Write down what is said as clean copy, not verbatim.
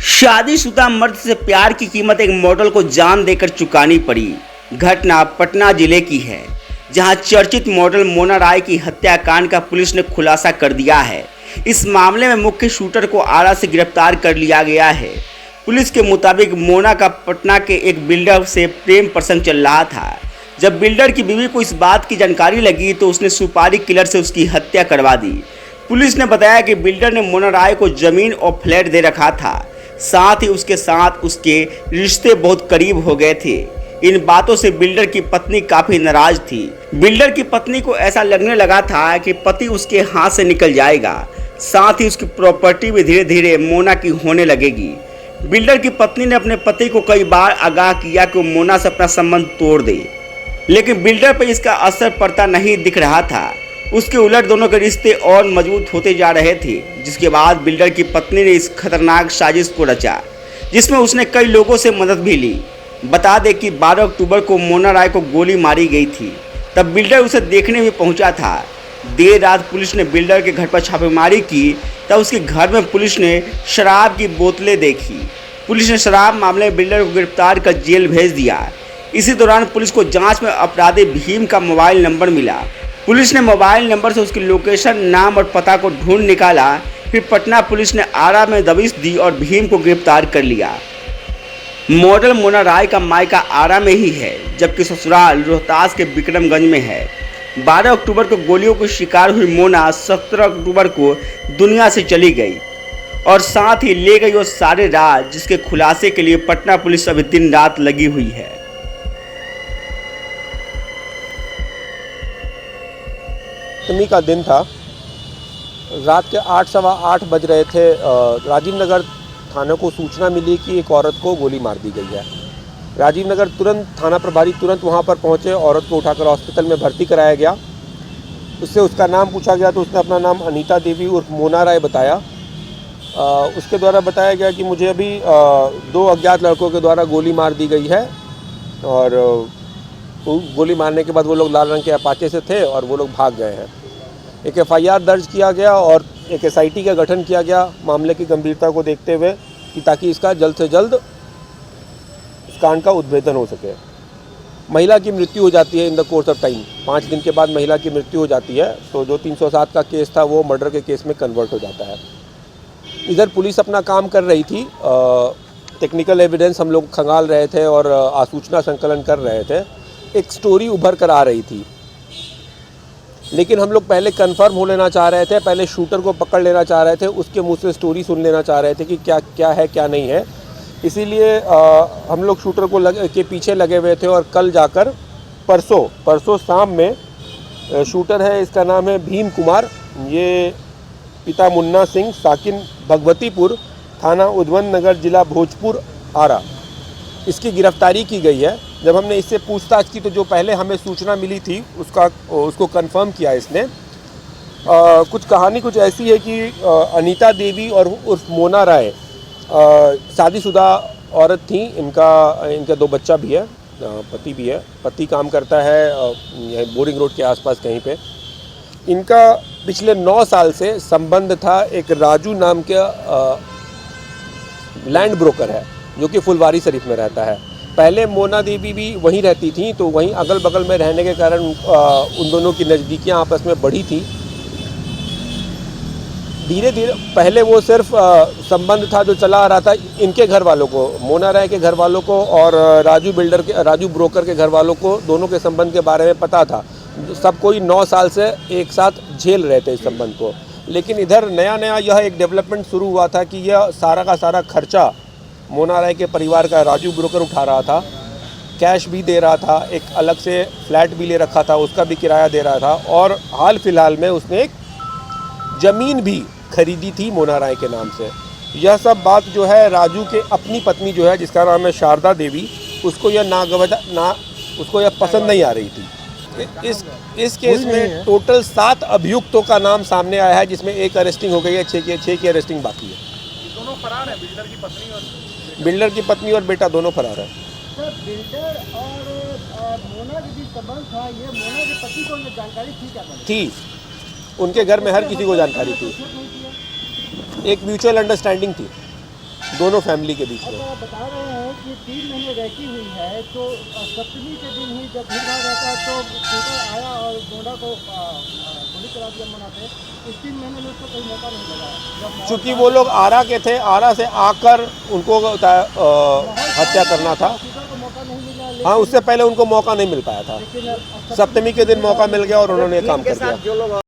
शादीशुदा मर्द से प्यार की कीमत एक मॉडल को जान देकर चुकानी पड़ी। घटना पटना जिले की है, जहां चर्चित मॉडल मोना राय की हत्याकांड का पुलिस ने खुलासा कर दिया है। इस मामले में मुख्य शूटर को आरा से गिरफ्तार कर लिया गया है। पुलिस के मुताबिक मोना का पटना के एक बिल्डर से प्रेम प्रसंग चल रहा था। जब बिल्डर की बीवी को इस बात की जानकारी लगी तो उसने सुपारी किलर से उसकी हत्या करवा दी। पुलिस ने बताया कि बिल्डर ने मोना राय को जमीन और फ्लैट दे रखा था, साथ ही उसके साथ उसके रिश्ते बहुत करीब हो गए थे। इन बातों से बिल्डर की पत्नी काफी नाराज थी। बिल्डर की पत्नी को ऐसा लगने लगा था कि पति उसके हाथ से निकल जाएगा, साथ ही उसकी प्रॉपर्टी भी धीरे धीरे मोना की होने लगेगी। बिल्डर की पत्नी ने अपने पति को कई बार आगाह किया कि वो मोना से अपना संबंध तोड़ दे, लेकिन बिल्डर पर इसका असर पड़ता नहीं दिख रहा था। उसके उलट दोनों के रिश्ते और मजबूत होते जा रहे थे, जिसके बाद बिल्डर की पत्नी ने इस खतरनाक साजिश को रचा, जिसमें उसने कई लोगों से मदद भी ली। बता दें कि 12 अक्टूबर को मोना राय को गोली मारी गई थी, तब बिल्डर उसे देखने में पहुंचा था। देर रात पुलिस ने बिल्डर के घर पर छापेमारी की, तब उसके घर में पुलिस ने शराब की बोतलें देखी। पुलिस ने शराब मामले में बिल्डर को गिरफ्तार कर जेल भेज दिया। इसी दौरान पुलिस को जांच में अपराधी भीम का मोबाइल नंबर मिला। पुलिस ने मोबाइल नंबर से उसकी लोकेशन, नाम और पता को ढूंढ निकाला। फिर पटना पुलिस ने आरा में दबिश दी और भीम को गिरफ्तार कर लिया। मॉडल मोना राय का मायका आरा में ही है, जबकि ससुराल रोहतास के विक्रमगंज में है। 12 अक्टूबर को गोलियों की शिकार हुई मोना 17 अक्टूबर को दुनिया से चली गई और साथ ही ले गई वो सारे राज, जिसके खुलासे के लिए पटना पुलिस अभी दिन रात लगी हुई है। अष्टमी का दिन था। रात के 8 सवा 8 बज रहे थे। राजीव नगर थाने को सूचना मिली कि एक औरत को गोली मार दी गई है। राजीव नगर तुरंत थाना प्रभारी तुरंत वहां पर पहुंचे। औरत को उठाकर हॉस्पिटल में भर्ती कराया गया। उससे उसका नाम पूछा गया तो उसने अपना नाम अनीता देवी उर्फ मोना राय बताया। उसके द्वारा बताया गया कि मुझे अभी 2 अज्ञात लड़कों के द्वारा गोली मार दी गई है और गोली मारने के बाद वो लोग लाल रंग के अपाचे से थे और वो लोग भाग गए हैं। एक FIR दर्ज किया गया और एक SIT का गठन किया गया मामले की गंभीरता को देखते हुए, कि ताकि इसका जल्द से जल्द इस कांड का उद्भेदन हो सके। महिला की मृत्यु हो जाती है in the course of time. 5 दिन के बाद महिला की मृत्यु हो जाती है, तो जो 307 का केस था वो मर्डर के केस में कन्वर्ट हो जाता है। इधर पुलिस अपना काम कर रही थी। टेक्निकल एविडेंस हम लोग खंगाल रहे थे और आसूचना संकलन कर रहे थे। एक स्टोरी उभर कर आ रही थी, लेकिन हम लोग पहले कंफर्म हो लेना चाह रहे थे, पहले शूटर को पकड़ लेना चाह रहे थे, उसके मुंह से स्टोरी सुन लेना चाह रहे थे कि क्या क्या है क्या नहीं है। इसीलिए हम लोग शूटर को के पीछे लगे हुए थे और कल जाकर परसों शाम में शूटर है, इसका नाम है भीम कुमार। ये पिता मुन्ना सिंह, साकिन भगवतीपुर, थाना उद्वन नगर, जिला भोजपुर, आरा, इसकी गिरफ्तारी की गई है। जब हमने इससे पूछताछ की तो जो पहले हमें सूचना मिली थी उसको कंफर्म किया इसने। कुछ कहानी कुछ ऐसी है कि अनीता देवी और उर्फ मोना राय शादीशुदा औरत थी। इनका 2 बच्चा भी है, पति भी है। पति काम करता है बोरिंग रोड के आसपास कहीं पे। इनका पिछले 9 साल से संबंध था एक राजू नाम के लैंड ब्रोकर है, जो कि फुलवारी शरीफ में रहता है। पहले मोना देवी भी वहीं रहती थी, तो वहीं अगल बगल में रहने के कारण उन दोनों की नज़दीकियाँ आपस में बढ़ी थी। धीरे धीरे पहले वो सिर्फ संबंध था जो चला आ रहा था इनके घर वालों को, मोना राय के घर वालों को और राजू ब्रोकर के घर वालों को, दोनों के संबंध के बारे में पता था। सब कोई 9 साल से एक साथ झेल रहे थे इस संबंध को। लेकिन इधर नया यह एक डेवलपमेंट शुरू हुआ था कि यह सारा का सारा खर्चा मोना राय के परिवार का राजू ब्रोकर उठा रहा था। कैश भी दे रहा था, एक अलग से फ्लैट भी ले रखा था, उसका भी किराया दे रहा था, और हाल फिलहाल में उसने एक ज़मीन भी खरीदी थी मोना राय के नाम से। यह सब बात जो है राजू के अपनी पत्नी जो है, जिसका नाम है शारदा देवी, उसको यह पसंद नहीं आ रही थी। इस केस में टोटल 7 अभियुक्तों का नाम सामने आया है, जिसमें 1 अरेस्टिंग हो गई है, 6 की अरेस्टिंग बाकी है। दोनों फरार हैं, बिल्डर की पत्नी और बेटा दोनों फरार हैं। सर, बिल्डर और मोना के बीच संबंध था, ये मोना के पति को ये जानकारी थी क्या? थी, उनके घर में हर किसी को जानकारी थी। एक म्यूचुअल अंडरस्टैंडिंग थी। दोनों फैमिली के बीच में। अब आप बता रहे हैं कि 3 महीने रहती हुई है, तो सप्तमी के दिन ही जब भीड़ भाड़ रहता है तो शूटर आया और गोंडा को गोली चला दिया मोना पे। इस 3 महीने में उसको कोई मौका नहीं लगा। चूँकि वो लोग आरा के थे, आरा से आकर उनको हत्या करना था। शूटर को मौका नहीं मिला, हाँ, उससे पहले उनको मौका नहीं मिल पाया था। लेकिन सप्तमी के दिन मौका मिल गया और उन्होंने ये काम कर दिया। जो लोग